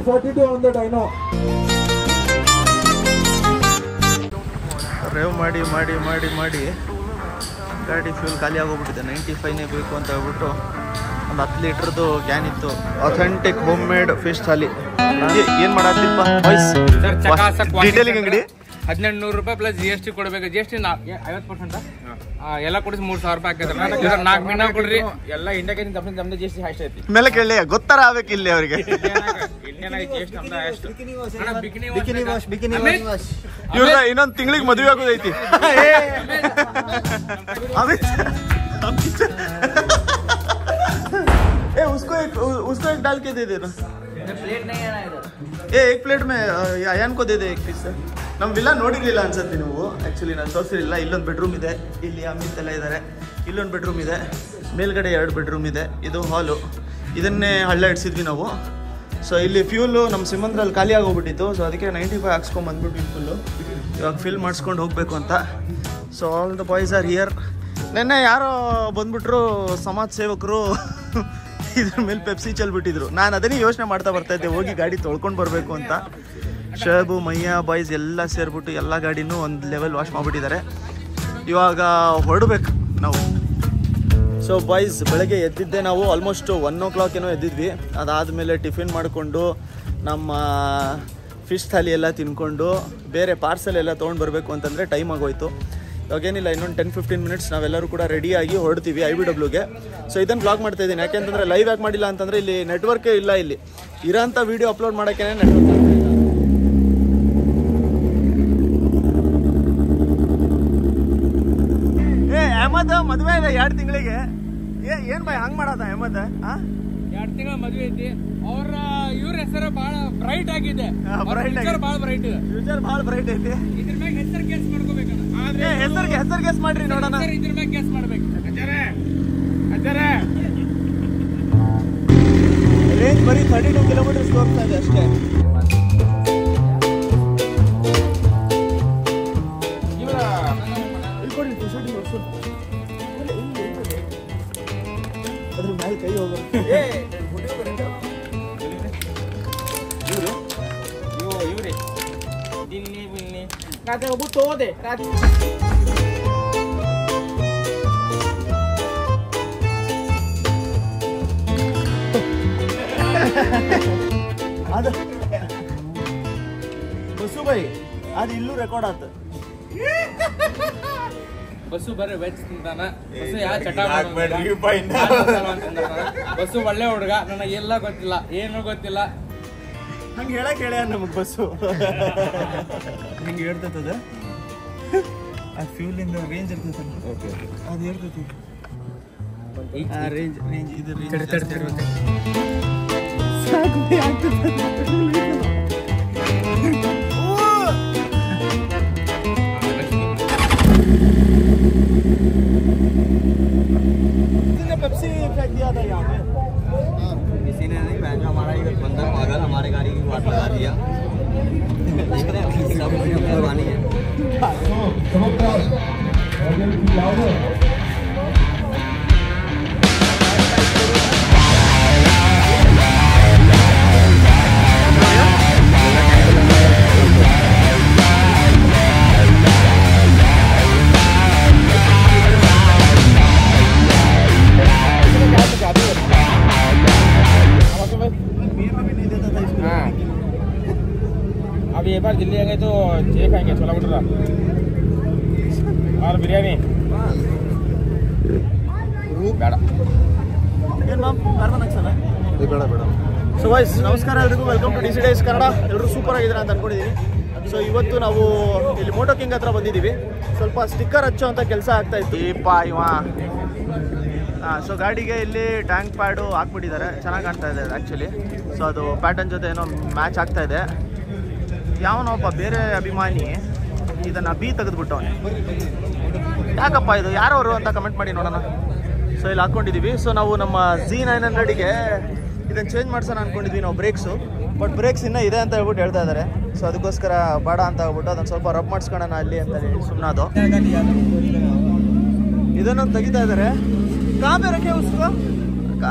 42 on that I know. Rave ಮಾಡಿ ಮಾಡಿ ಮಾಡಿ ಮಾಡಿ ಗಾಡಿ ಫ್ಯೂಲ್ ಖಾಲಿ ಆಗೋಗ್ಬಿಟ್ಟಿದೆ. 95ನೇ ಬೇಕು ಅಂತ ಹೇಳ್ಬಿಟ್ಟು ಒಂದು 10 ಲೀಟ್ರದ್ದು ಕ್ಯಾನ್ ಇತ್ತು. Authentic home made fish thali. ಏನು ಮಾಡತ್ತಿಪ್ಪ ಡೀಟೇಲಿಂಗ್ ಅಂಗಡಿ 1800 ರೂಪಾಯಿ ಪ್ಲಸ್ GST ಕೊಡಬೇಕು. GST 50% ಎಲ್ಲ ಕೊಡಿಸಿ 3000 ರೂಪಾಯಿ ಹಾಕಿದ್ರೆ 4 ಮೀನಾ ಕೊಡ್ರಿ. ಎಲ್ಲ ಇಂಡಿಯಾಗೆ ನಮ್ದು GST ಅಷ್ಟೇ ಐತಿ. ಮೇಲೆ ಕೇಳಿ ಗೊತ್ತಾರ ಆಗ್ಬೇಕು ಇಲ್ಲಿ ಅವರಿಗೆ. ಇವ್ರ ಇನ್ನೊಂದು ತಿಂಗಳಿಗೆ ಮದುವೆ ಆಗೋದೈತಿ. उसको एक डाल के दे देना. प्लेट नहीं है ना इधर. एक प्लेट में ಅಯಾನ್ को दे दे एक पीस. ನಮ್ಮ ವಿಲ್ಲಾ ನೋಡಿರಲಿಲ್ಲ ಅನ್ಸುತ್ತೆ ನೀವು. ಆ್ಯಕ್ಚುಲಿ ನಾನು ತೋರಿಸಿರಲಿಲ್ಲ. ಇಲ್ಲೊಂದು ಬೆಡ್ರೂಮ್ ಇದೆ, ಇಲ್ಲಿ ಅಮಿತ್ ಎಲ್ಲ ಇದ್ದಾರೆ. ಇಲ್ಲೊಂದು ಬೆಡ್ರೂಮ್ ಇದೆ, ಮೇಲ್ಗಡೆ 2 ಬೆಡ್ರೂಮ್ ಇದೆ. ಇದು ಹಾಲು. ಇದನ್ನೇ ಹಳ್ಳ ಇಡ್ಸಿದ್ವಿ ನಾವು. ಸೊ ಇಲ್ಲಿ ಫ್ಯೂಲು ನಮ್ಮ ಸಿಮಂದ್ರಲ್ಲಿ ಖಾಲಿ ಆಗೋಗ್ಬಿಟ್ಟಿತ್ತು. ಸೊ ಅದಕ್ಕೆ 95 ಹಾಕ್ಸ್ಕೊಂಬಂದ್ಬಿಟ್ಟು ಫುಲ್ಲು ಇವಾಗ ಫಿಲ್ ಮಾಡಿಸ್ಕೊಂಡು ಹೋಗಬೇಕು ಅಂತ. So all the boys are here. ನೆನ್ನೆ ಯಾರೋ ಬಂದ್ಬಿಟ್ರು ಸಮಾಜ ಸೇವಕರು ಇದ್ರ ಮೇಲೆ ಪೆಪ್ಸಿ ಚೆಲ್ಬಿಟ್ಟಿದ್ರು. ನಾನು ಅದನ್ನೇ ಯೋಚನೆ ಮಾಡ್ತಾ ಬರ್ತಾಯಿದ್ದೆ, ಹೋಗಿ ಗಾಡಿ ತೊಳ್ಕೊಂಡು ಬರಬೇಕು ಅಂತ. ಶಬು ಮಯ್ಯ ಬಾಯ್ಸ್ ಎಲ್ಲ ಸೇರಿಬಿಟ್ಟು ಎಲ್ಲ ಗಾಡಿನೂ ಒಂದು ಲೆವೆಲ್ ವಾಶ್ ಮಾಡಿಬಿಟ್ಟಿದ್ದಾರೆ. ಇವಾಗ ಹೊರಡಬೇಕು ನಾವು. ಸೊ ಬಾಯ್ಸ್ ಬೆಳಗ್ಗೆ ಎದ್ದಿದ್ದೆ ನಾವು ಆಲ್ಮೋಸ್ಟ್ 1 o'clock ಏನೋ ಎದ್ದಿದ್ವಿ. ಅದಾದಮೇಲೆ ಟಿಫಿನ್ ಮಾಡಿಕೊಂಡು ನಮ್ಮ ಫಿಶ್ ಥಾಲಿ ಎಲ್ಲ ತಿನ್ಕೊಂಡು ಬೇರೆ ಪಾರ್ಸೆಲ್ ಎಲ್ಲ ತೊಗೊಂಡು ಬರಬೇಕು ಅಂತಂದರೆ ಟೈಮ್ ಆಗೋಯ್ತು. ಇವಾಗೇನಿಲ್ಲ, ಇನ್ನೊಂದು 10-15 ಮಿನಿಟ್ಸ್ ನಾವೆಲ್ಲರೂ ಕೂಡ ರೆಡಿಯಾಗಿ ಹೊರಡ್ತೀವಿ IBWಗೆ. ಸೊ ಇದನ್ನು ಬ್ಲಾಗ್ ಮಾಡ್ತಾ ಇದ್ದೀನಿ. ಯಾಕೆಂತಂದರೆ ಲೈವ್ ಯಾಕೆ ಮಾಡಿಲ್ಲ ಅಂತಂದರೆ ಇಲ್ಲಿ ನೆಟ್ವರ್ಕೇ ಇಲ್ಲ. ಇಲ್ಲಿ ಇರೋಂಥ ವೀಡಿಯೋ ಅಪ್ಲೋಡ್ ಮಾಡೋಕ್ಕೇ ನೆಟ್ವರ್ಕ್ ಆಗ್ತಾ ಇಲ್ಲ. ಅಹಮದ್ ಮದುವೆ ಇದೆ 2 ತಿಂಗಳಿಗೆ. ಏನು ಬಾಯ್ ಹಂಗೆ ಮಾಡೋದ ಅಹಮದ್? 2 ತಿಂಗಳ ಮದುವೆ ಐತಿ. ಅವ್ರ ಇವ್ರ ಹೆಸರು ಭಾಳ ಬ್ರೈಟ್ ಆಗಿದೆ. ಭಾಳ ಬ್ರೈಟ್ ಇದೆ. ಫ್ಯೂಚರ್ ಭಾಳ ಬ್ರೈಟ್ ಐತಿ. ಇದ್ರ ಮ್ಯಾಗ ಹೆಸರು ಗೆಸ್ ಮಾಡ್ಕೋಬೇಕು. ಹೆಸರು ಗೆಸ್ ಮಾಡ್ರಿ ನೋಡೋಣ. ಇದ್ರ ಮ್ಯಾಗ ಗೆಸ್ ಮಾಡ್ಬೇಕು. ರೇಂಜ್ ಬರೀ 32 ಕಿಲೋಮೀಟರ್ಸ್ ಹೋಗ್ತಾ ಇದೆ ಅಷ್ಟೇ. ಅದ್ರ ಮೇಲೆ ಕೈ ಹೋಗೋದು. ಇವ್ರಿ ರಾತ್ರಿ ಹೋಗ್ಬಿಟ್ಟು ಹೋದೆ. ಅದು ಬಸ್ಸು ಬೈ ಅದು ಇಲ್ಲೂ ರೆಕಾರ್ಡ್ ಆತ. ಬಸ್ಸು ಬರೀ ವೆಜ್ ತಿಂತಾನ. ಬಸ್ಸು ಯಾವ ಚಟ ಬಸ್ಸು ಒಳ್ಳೆ ಹುಡುಗ. ನನಗೆ ಎಲ್ಲ ಗೊತ್ತಿಲ್ಲ, ಏನು ಗೊತ್ತಿಲ್ಲ. ಹಂಗೆ ಹೇಳಕ್ ಹೇಳ್ಯ ನಮಗ್ ಬಸ್ಸು. ಹಿಂಗೆ ಹೇಳ್ತದ ಆ ಫ್ಯೂಲಿಂದ ರೇಂಜ್ ಇರ್ತೈತಲ್ಲ. ಅದು ಹೇಳ್ತೈತಿ ರೇಂಜ್ ಇದು पेप्सी फेंक दिया था यहाँ पे. किसी ने नहीं, बैंक हमारा ही बंदा पागल हमारे गाड़ी की वाट लगा दिया. सब कुर्बानी है. अभी एक बार दिल्ली आएंगे तो ये खाएंगे छोला भटूरा और बिरयानी. ಬೇಡ ಏನು ಮ್ಯಾಮ್ ಕಾರ್ಬನ್ ಹಾಕ್ಸಲ್ಲ ಬೇಡ ಬೇಡ. ಸೊ ವಾಯ್ಸ್ ನಮಸ್ಕಾರ ಎಲ್ರಿಗೂ, welcome to DC Days Kannada. ಎಲ್ಲರೂ ಸೂಪರ್ ಆಗಿದ್ದೀರಾ ಅಂತ ಅಂದ್ಕೊಂಡಿದ್ದೀನಿ. ಸೊ ಇವತ್ತು ನಾವು ಇಲ್ಲಿ ಮೋಟೋ ಕಿಂಗ್ ಹತ್ರ ಬಂದಿದ್ದೀವಿ. ಸ್ವಲ್ಪ ಸ್ಟಿಕ್ಕರ್ ಹಚ್ಚೋ ಅಂತ ಕೆಲಸ ಆಗ್ತಾ ಇತ್ತು. ದೀಪ ಇವ ಸೊ ಗಾಡಿಗೆ ಇಲ್ಲಿ ಟ್ಯಾಂಕ್ ಪ್ಯಾಡು ಹಾಕ್ಬಿಟ್ಟಿದ್ದಾರೆ. ಚೆನ್ನಾಗಿ ಕಾಣ್ತಾ ಇದೆ ಆ್ಯಕ್ಚುಲಿ. ಸೊ ಅದು ಪ್ಯಾಟರ್ನ್ ಜೊತೆ ಏನೋ ಮ್ಯಾಚ್ ಆಗ್ತಾ ಇದೆ. ಯಾವನೊಬ್ಬ ಬೇರೆ ಅಭಿಮಾನಿ ಇದನ್ನು ಬಿ ತೆಗೆದುಬಿಟ್ಟವನೆ. ಯಾಕಪ್ಪ ಇದು ಯಾರವರು ಅಂತ ಕಮೆಂಟ್ ಮಾಡಿ ನೋಡೋಣ. ಸೊ ಇಲ್ಲಿ ಹಾಕ್ಕೊಂಡಿದ್ದೀವಿ. ಸೊ ನಾವು ನಮ್ಮ Z900ಗೆ ಇದನ್ನು ಚೇಂಜ್ ಮಾಡ್ಸೋಣ ಅಂದ್ಕೊಂಡಿದ್ವಿ ನಾವು ಬ್ರೇಕ್ಸು. ಬಟ್ ಬ್ರೇಕ್ಸ್ ಇನ್ನೂ ಇದೆ ಅಂತ ಹೇಳ್ಬಿಟ್ಟು ಹೇಳ್ತಾ ಇದ್ದಾರೆ. ಸೊ ಅದಕ್ಕೋಸ್ಕರ ಬೇಡ ಅಂತ ಹೇಳ್ಬಿಟ್ಟು ಅದನ್ನು ಸ್ವಲ್ಪ ರಬ್ ಮಾಡಿಸ್ಕೊಳ್ಳೋಣ ಅಲ್ಲಿ ಅಂತ ಹೇಳಿ ಸುಮ್ಮನಾದು. ಇದನ್ನು ತೆಗಿತಾ ಇದ್ದಾರೆ. कहाँ पे रखे उसको?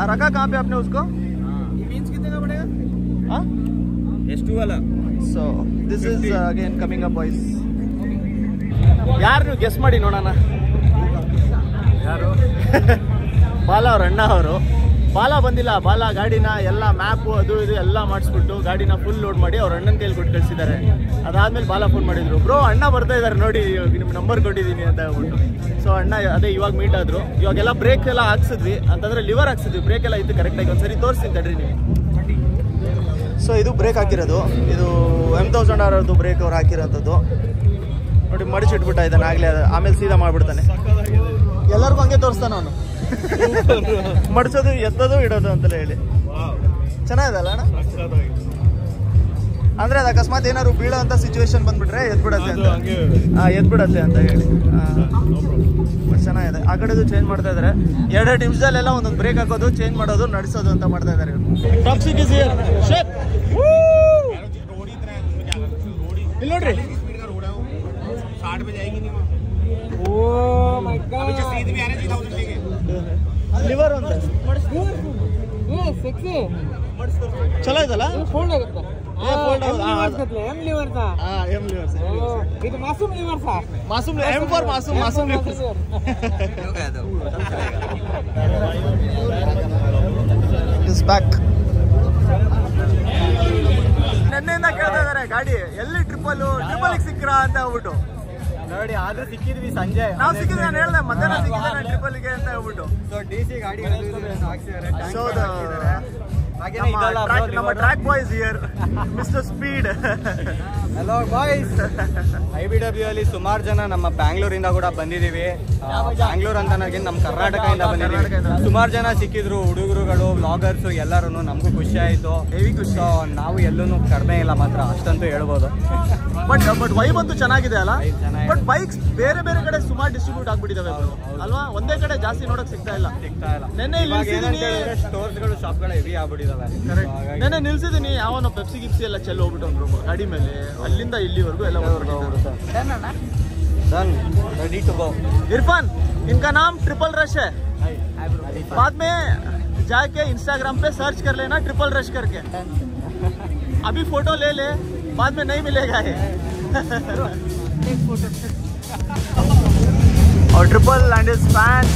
रखा कहाँ पे आपने उसको? मीन्स कितने का पड़ेगा? हाँ ಎಷ್ಟು ಅಲ್ಲ. So this is again coming up boys. ಯಾರು ನೀವು ಗೆಸ್ ಮಾಡಿ ನೋಡೋಣ. ಯಾರು? ಬಾಲ ಅವ್ರ ಅಣ್ಣ ಅವರು. ಬಾಲ ಬಂದಿಲ್ಲ. ಬಾಲ ಗಾಡಿನ ಎಲ್ಲ ಮ್ಯಾಪು ಅದು ಇದು ಎಲ್ಲ ಮಾಡಿಸ್ಬಿಟ್ಟು ಗಾಡಿನ ಫುಲ್ ಲೋಡ್ ಮಾಡಿ ಅವ್ರ ಅಣ್ಣನ ಕೈಲಿ ಕೊಟ್ಟು ಕಳಿಸಿದ್ದಾರೆ. ಅದಾದ್ಮೇಲೆ ಬಾಲ ಫೋನ್ ಮಾಡಿದ್ರು, ಬ್ರೋ ಅಣ್ಣ ಬರ್ತಾ ಇದ್ದಾರೆ ನೋಡಿ, ನಿಮ್ಮ ನಂಬರ್ ಕೊಟ್ಟಿದ್ದೀನಿ ಅಂತ ಹೇಳ್ಬಿಟ್ಟು. ಸೊ ಅಣ್ಣ ಅದೇ ಇವಾಗ ಮೀಟ್ ಆದ್ರು. ಇವಾಗೆಲ್ಲ ಬ್ರೇಕ್ ಎಲ್ಲ ಹಾಕ್ಸಿದ್ವಿ, ಅಂತಂದ್ರೆ ಲಿವರ್ ಹಾಕ್ಸಿದ್ವಿ, ಬ್ರೇಕ್ ಎಲ್ಲ ಇತ್ತು ಕರೆಕ್ಟಾಗಿ. ಒಂದ್ಸರಿ ತೋರಿಸ್ತೀನಿ ತಡ್ರಿ ನೀವು. ಸೊ ಇದು ಬ್ರೇಕ್ ಹಾಕಿರೋದು, ಇದು M1000 RRದು ಬ್ರೇಕ್ ಅವ್ರು ಹಾಕಿರೋಂಥದ್ದು ನೋಡಿ. ಮಡಿಚಿಟ್ಬಿಟ್ಟ ಇದ್ದಾನೆ ಆಗಲೇ, ಆಮೇಲೆ ಸೀದಾ ಮಾಡ್ಬಿಡ್ತಾನೆ. ಎಲ್ಲರಿಗೂ ಹಂಗೆ ತೋರಿಸ್ತಾನೆ ಅವನು. ಮಡಿಸೋದು ಎತ್ತೋದು ಇಡೋದು ಅಂತಲೇ ಹೇಳಿ. ಚೆನ್ನಾಗಿದಲ್ಲ ಅಣ್ಣ? ಅಂದ್ರೆ ಅದು ಅಕಸ್ಮಾತ್ ಏನಾದ್ರು ಬೀಳೋ ಅಂತ ಸಿಚುವೇಶನ್ ಬಂದ್ಬಿಟ್ರೆ ಎದ್ಬಿಡತ್ತೆ ಅಂತ, ಎದ್ಬಿಡತ್ತೆ ಅಂತ ಹೇಳಿ. ಬಟ್ ಚೆನ್ನಾಗಿದೆ. ಆ ಕಡೆದು ಚೇಂಜ್ ಮಾಡ್ತಾ ಇದಾರೆ. 2 ನಿಮಿಷದಲ್ಲೆಲ್ಲ ಒಂದೊಂದು ಬ್ರೇಕ್ ಹಾಕೋದು, ಚೇಂಜ್ ಮಾಡೋದು, ನಡೆಸೋದು ಅಂತ ಮಾಡ್ತಾ ಇದಾರೆ. Toxic is here. ಇಲ್ಲಿ ನೋಡ್ರಿ. ಲಿವರ್ ಅಂತ ಚಲೋ ಇದಲ್ಲ. ಫೋಲ್ಡ್ ಆಗುತ್ತೆ. ಇದು ಮಾಸೂಮ್ ಲಿವರ್ ಸಾ. Masoom M for Masoom liver. Is back. ನೆನ್ನೆಯಿಂದ ಕೇಳ್ತಾ ಇದಾರೆ ಗಾಡಿ ಎಲ್ಲಿ ಟ್ರಿಪಲ್ ಸಿಕ್ಕ್ರಾ ಅಂತ ಹೇಳ್ಬಿಟ್ಟು. ನೋಡಿ ಆದ್ರೂ ಸಿಕ್ಕಿದ್ವಿ ಸಂಜೆ. ನಾವು ಸಿಕ್ಕಿದ್ವಿ, ನಾನು ಹೇಳ್ದೆ ಮಧ್ಯಾಹ್ನ ಸಿಕ್ಕಿದ್ರೆ ಟ್ರಿಪಲ್ಗೆ ಅಂತ ಹೇಳ್ಬಿಟ್ಟು. ಸೊ DC ಗಾಡಿ ಹಾಕ್ಸಿದ್ದಾರೆ. ಸೊ ನಮ್ಮ track boys here, mister speed. Hello boys. IBW ಅಲ್ಲಿ ಸುಮಾರು ಜನ ನಮ್ಮ ಬ್ಯಾಂಗ್ಳೂರಿಂದ ಕೂಡ ಬಂದಿದ್ದೀವಿ. ಬ್ಯಾಂಗ್ಳೂರ್ ಅಂತ ನಮ್ಮ ಕರ್ನಾಟಕದಿಂದ ಬಂದಿದ್ದೀವಿ. ಸುಮಾರು ಜನ ಸಿಕ್ಕಿದ್ರು, ಹುಡುಗರುಗಳು, ವ್ಲಾಗರ್ಸ್ ಎಲ್ಲರೂ. ನಮಗೂ ಖುಷಿ ಆಯಿತು, ಹೆವಿ ಖುಷಿ. ನಾವು ಎಲ್ಲೂ ಕಡಿಮೆ ಇಲ್ಲ ಮಾತ್ರ, ಅಷ್ಟಂತೂ ಹೇಳ್ಬೋದು. ಬಟ್ ವೈಬ್ ಅಂತೂ ಚೆನ್ನಾಗಿದೆ ಅಲ್ಲ. ಬಟ್ ಬೈಕ್ಸ್ ಬೇರೆ ಬೇರೆ ಕಡೆ ಸುಮಾರು ಡಿಸ್ಟ್ರಿಬ್ಯೂಟ್ ಆಗ್ಬಿಟ್ಟಿದಾವೆ ಅಲ್ವಾ, ಒಂದೇ ಕಡೆ ಜಾಸ್ತಿ ನೋಡಕ್ ಸಿಗ್ತಾ ಇಲ್ಲ. ನೆನ್ನೆ ಸ್ಟೋರ್ಸ್ಗಳು, ಶಾಪ್ಗಳು ಹೆವಿ ಆಗ್ಬಿಟ್ಟಿದಾವೆ. ನೆನ್ನೆ ನಿಲ್ಸಿದೀನಿ, ಯಾವನೋ ಪೆಪ್ಸಿ ಗಿಪ್ಸಿ ಎಲ್ಲ ಚೆಲ್ಲಿ ಹೋಗ್ಬಿಟ್ಟು ಗಾಡಿ ಮೇಲೆ, ಅಲ್ಲಿಂದ ಇಲ್ಲಿವರೆಗೂ ಎಲ್ಲ रेडी टू गो. इरफान, इनका नाम ट्रिपल रश है. बाद में जाके इंस्टाग्राम पे सर्च कर लेना ट्रिपल रश करके. अभी फोटो ले ले, बाद में नहीं मिलेगा ये. और triple and his fans.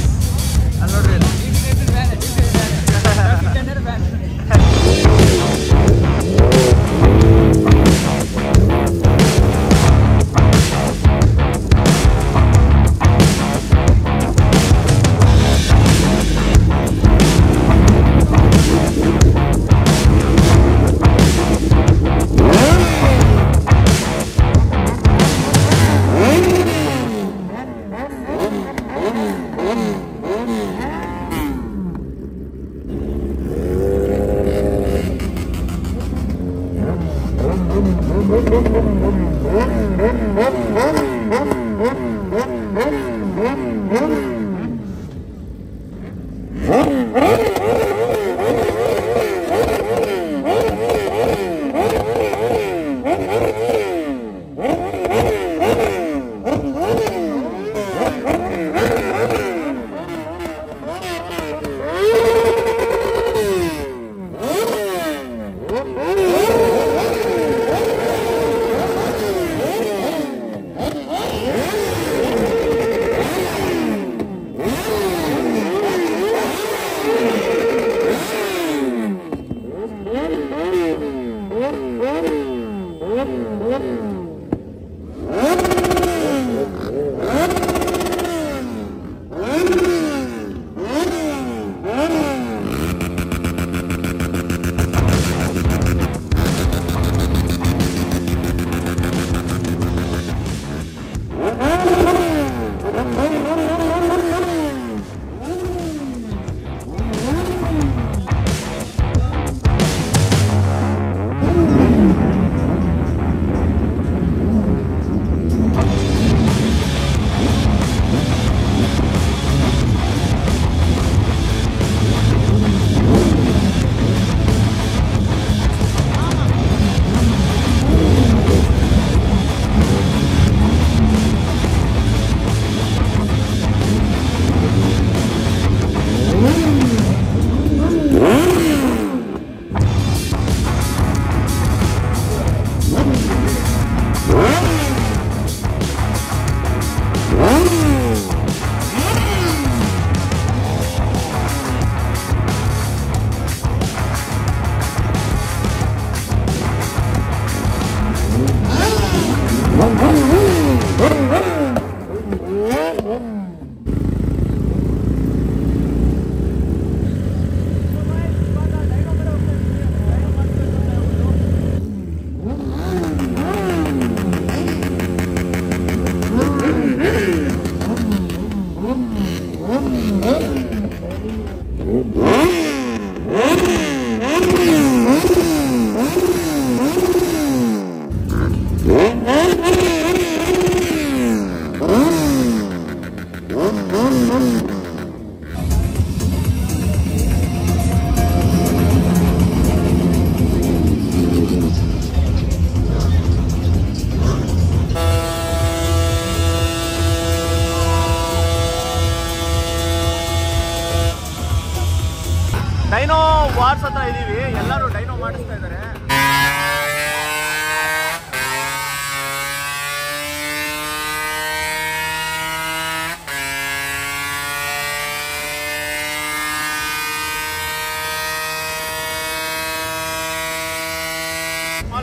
Dino wars ಹತ್ರ ಇದೀವಿ. ಎಲ್ಲರೂ ಡೈನೋ ಮಾಡಿಸ್ತಾ ಇದ್ದಾರೆ.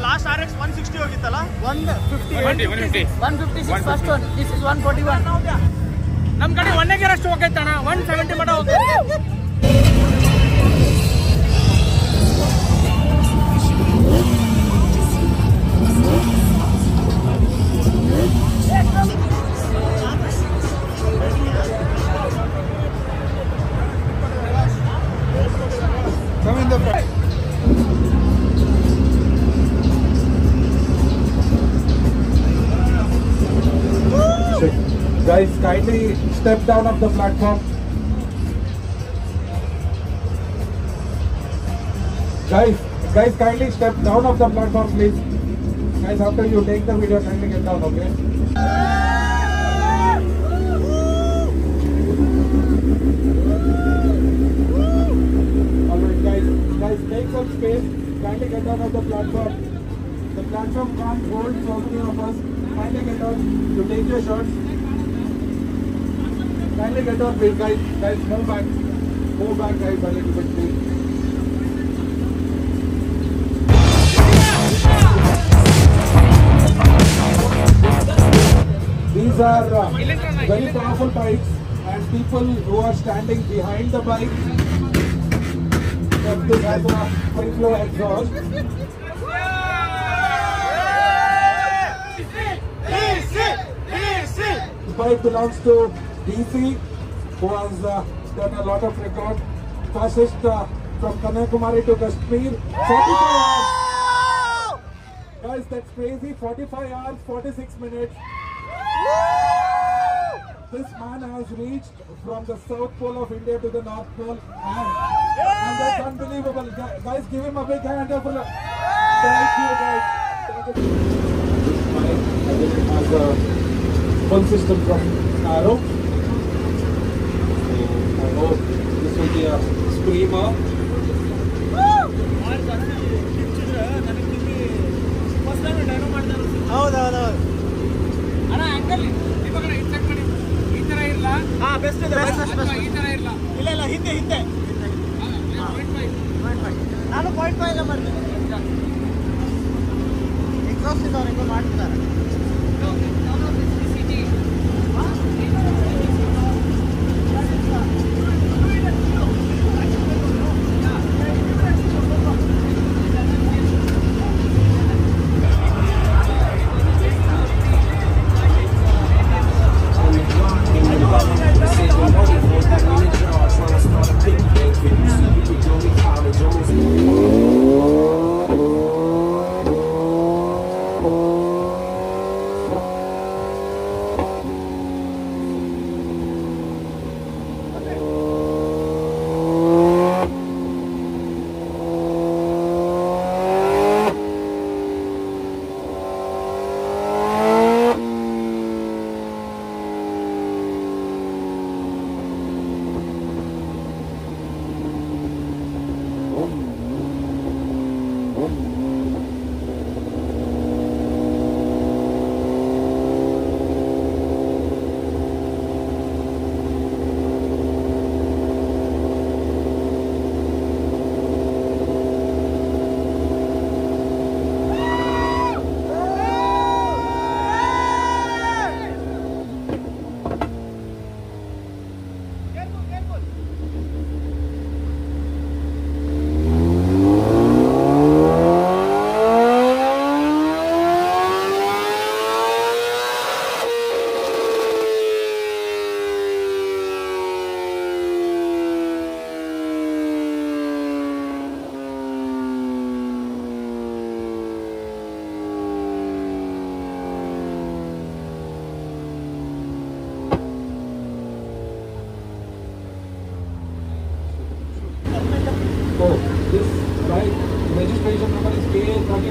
Last RX 160 ಹೋಗಿತ್ತಲ್ಲ, 150 156 first one. This is 141. ನಮ್ ಕಡೆ 1 ಗೇರ್ ಅಷ್ಟು ಹೋಗೈತಣ್ಣ, 170 ಮಟ ಹೋಗೈತೆ. Guys, kindly step down of the platform. Guys, kindly step down of the platform, please. Guys, after you take the video, kindly get down, okay? Alright, guys, take some space. Kindly get down of the platform. The platform can't hold so many of us. Kindly get down. You take your shots. Kindly get on, please, guys. Guys, move back, guys, a little bit, please. These are very powerful bikes, and people who are standing behind the bike, this has a free flow exhaust. The bike belongs to DC, who has done a lot of record. Fastest from Kanyakumari to Kashmir, 45 hours. Guys, that's crazy. 45 hours, 46 minutes. This man has reached from the South Pole of India to the North Pole, and that's unbelievable. Guys, give him a big hand. Thank you, guys. This bike has a full system from Arrow. I hope this will be a screamer. ಹೌದೌದು ಅಣ್ಣ uncle ಇವಾಗ check ಮಾಡಿ, ಈ ತರ ಇರಲ್ಲ. Best ಇದೆ, ಈ ತರ ಇರಲ್ಲ. ಇಲ್ಲ ಹಿಂದೆ 0.5 ನಾನು 0.5 ಮಾಡ್ತೀನಿ. ಎಕ್ಸಾಸ್ಟ್ ಇದ್ದವರೆಗೂ ಮಾಡ್ತಾರೆ.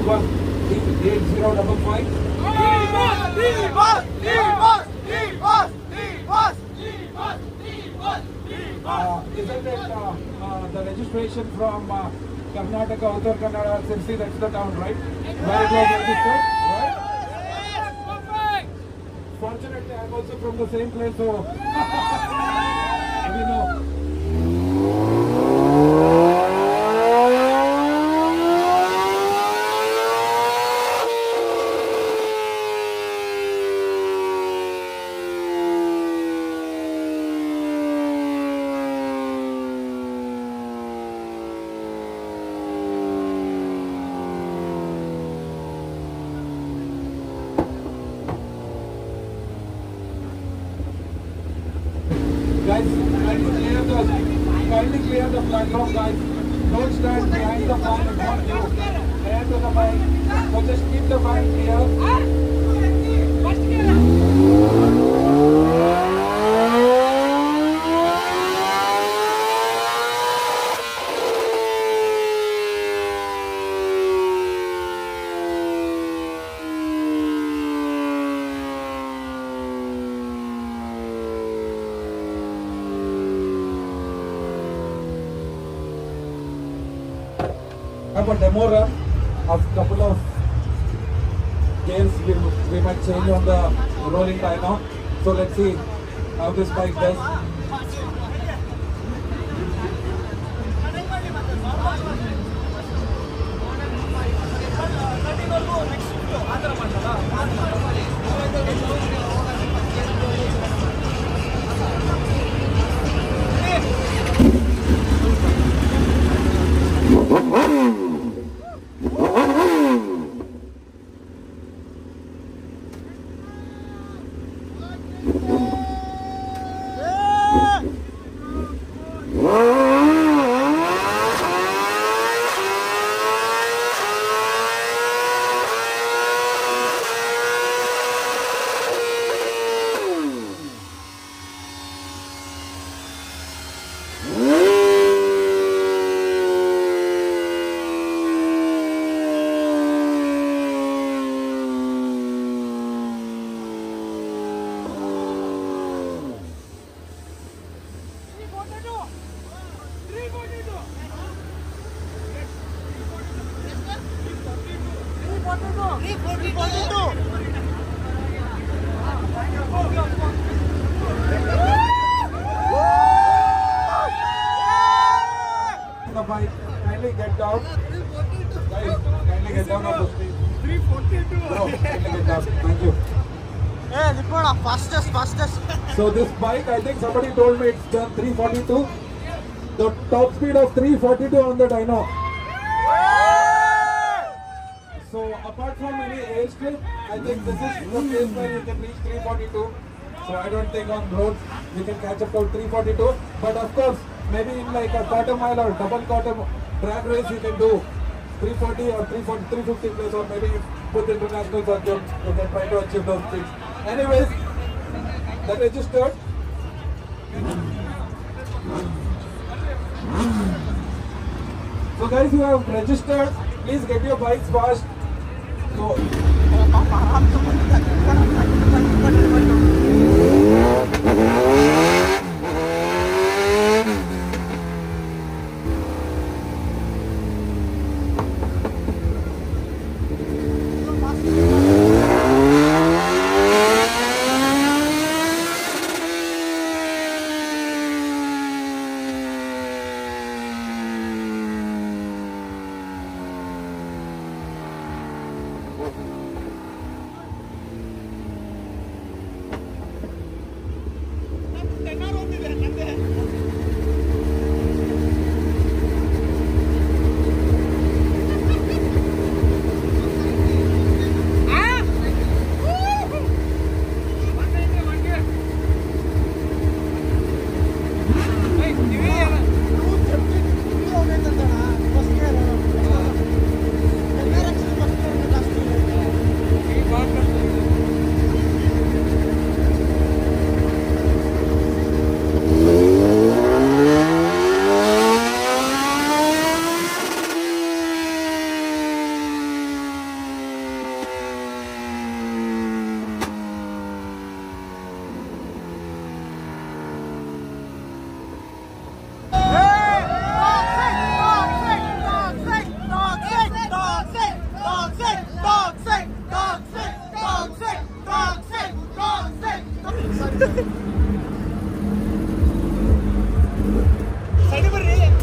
8055. Isn't it the registration from Karnataka, Uttar Kannada, Sirsi, that's the town, right? Where it was registered, right? Fortunately, I'm also from the same place, so we know. Guys, kindly clear the platform, guys. Don't stand behind the fan and not you. Hand to the bike. So just keep the bike clear. Have a demo run of couple of gears we might change on the rolling dyno. So let's see how this bike does. The bike, kindly get down. Guys, kindly get down off the street. 342. Bro, kindly get down. Thank you. Fastest. So this bike, I think somebody told me it's done 342. The top speed of 342 on the dyno. So apart from any airstrip, I think this is the place where you can reach 342. So I don't think on roads we can catch up to 342. But of course, maybe in like a quarter mile or double quarter drag race you can do 340 or 350 place, or maybe with international circuit you can try to achieve those speeds. Anyways, that registered. So guys, who have registered, please get your bikes fast. So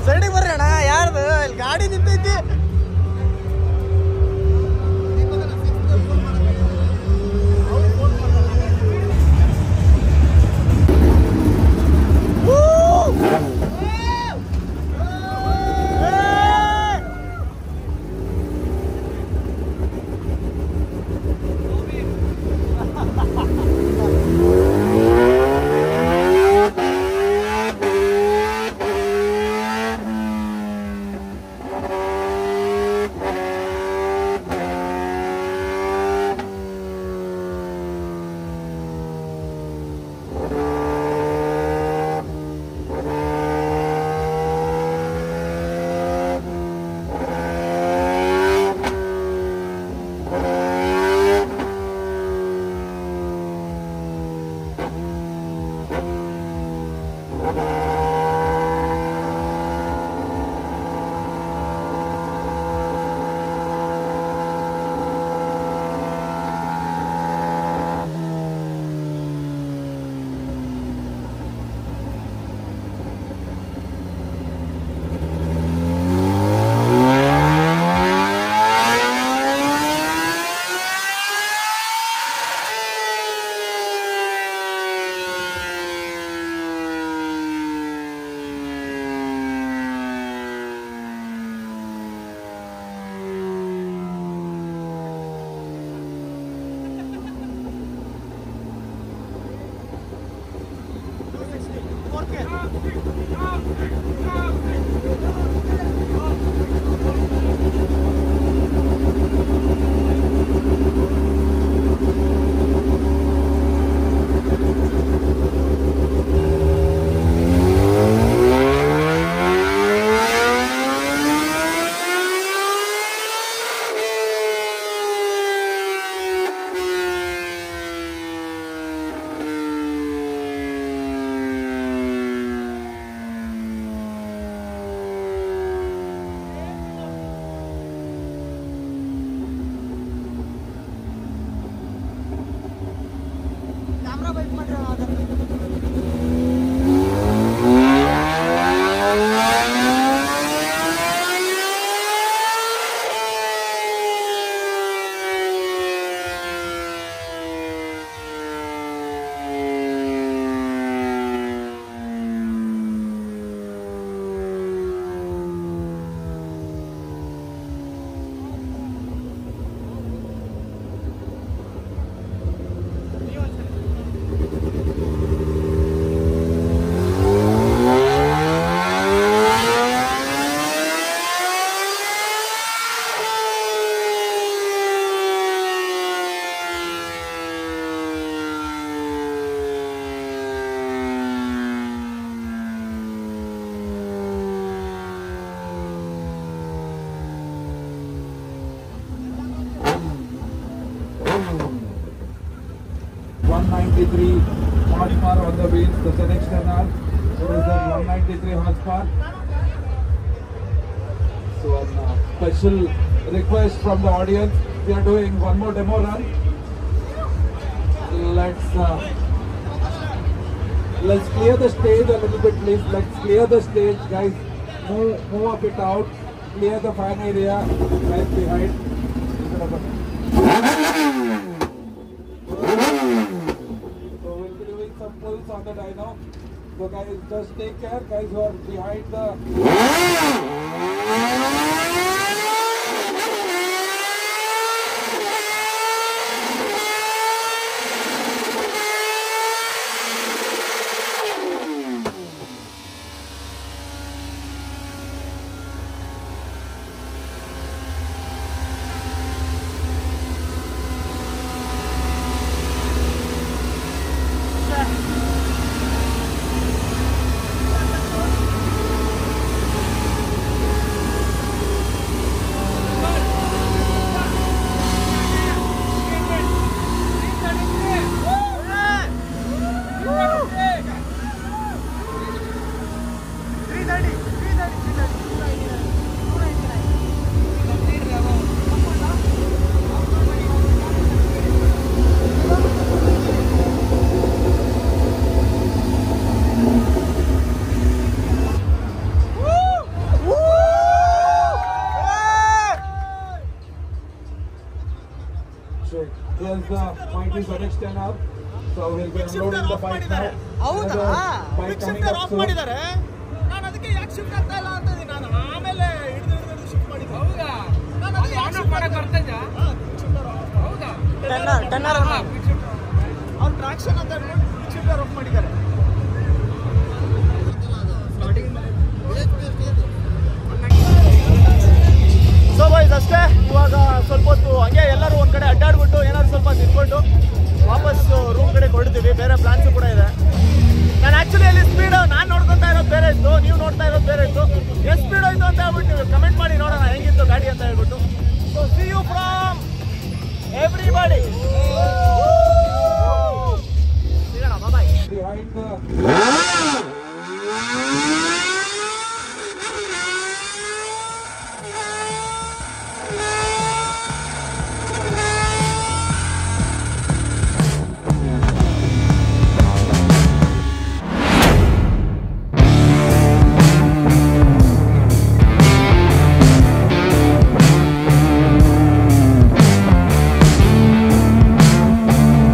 ಸೈಡಿಗೆ ಬರ್ರಿ ಅಣ್ಣ. ಯಾರ್ದು ಇಲ್ಲಿ ಗಾಡಿ ನಿಂತೈತಿ. horsepower on the wheels, the ZX 10R. There is a 193 horsepower. So a special request from the audience, we are doing one more demo run. Let's clear the stage a little bit, please. Let's clear the stage, guys. Move up it out. Clear the fan area. Guys behind. So we'll be doing some pulls on the dyno. So guys, just take care, guys who are behind the. the point is Alex Tenor. So he'll be unloading the bike now. ಹೌದಾ? Bike coming shifter up of soon. ಮಾಡಿದ್ದಾರೆ. ನಾನು ಅದಕ್ಕೆ ಯಾಕೆ shift ಆಗ್ತಾ ಇಲ್ಲ ಅಂತ ನಾನು ಆಮೇಲೆ ಹಿಡಿದು ಶಿಫ್ಟ್ ಮಾಡಿದ್ದೆ. ಹೌದಾ? ನಾನು ಅದಕ್ಕೆ ಯಾಕೆ ಶಿಫ್ಟ್ ಮಾಡಕ್ಕೆ ಬರ್ತಾ ಇದ್ದೆ? ಹೌದಾ? ಟೆನ್ನರ್ ಅವ್ರು ಟ್ರಾಕ್ಷನ್ ಅಂತ ಹೇಳ್ಬಿಟ್ಟು ಶಿಫ್ಟರ್ ಆಫ್ ಮಾಡಿದ್ದಾರೆ. ಸೊ ಬಾಯ್ಸ್ ಅಷ್ಟೇ. ಇವಾಗ ಸ್ವಲ್ಪ ಹೊತ್ತು ಹಂಗೆ ಎಲ್ಲರೂ ಒಂದು ಕಡೆ ಅಡ್ಡಾಡ್ಬಿಟ್ಟು ಏನಾದ್ರು ಸ್ವಲ್ಪ ನಿಂತ್ಕೊಂಡು ವಾಪಸ್ ರೂಮ್ ಕಡೆ ಹೊರಡ್ತೀವಿ. ಬೇರೆ ಪ್ಲಾನ್ಸು ಕೂಡ ಇದೆ. ನಾನು ಆ್ಯಕ್ಚುಲಿ ಅಲ್ಲಿ ಸ್ಪೀಡ್ ನಾನು ನೋಡ್ಕೊತಾ ಇರೋದು ಬೇರೆ ಇತ್ತು, ನೀವು ನೋಡ್ತಾ ಇರೋದು ಬೇರೆ ಇತ್ತು. ಎಷ್ಟು ಸ್ಪೀಡ್ ಹೋಯ್ತು ಅಂತ ಹೇಳ್ಬಿಟ್ಟು ನೀವು ಕಮೆಂಟ್ ಮಾಡಿ ನೋಡೋಣ ಹೆಂಗಿತ್ತು ಗಾಡಿ ಅಂತ ಹೇಳ್ಬಿಟ್ಟು. So see you from everybody.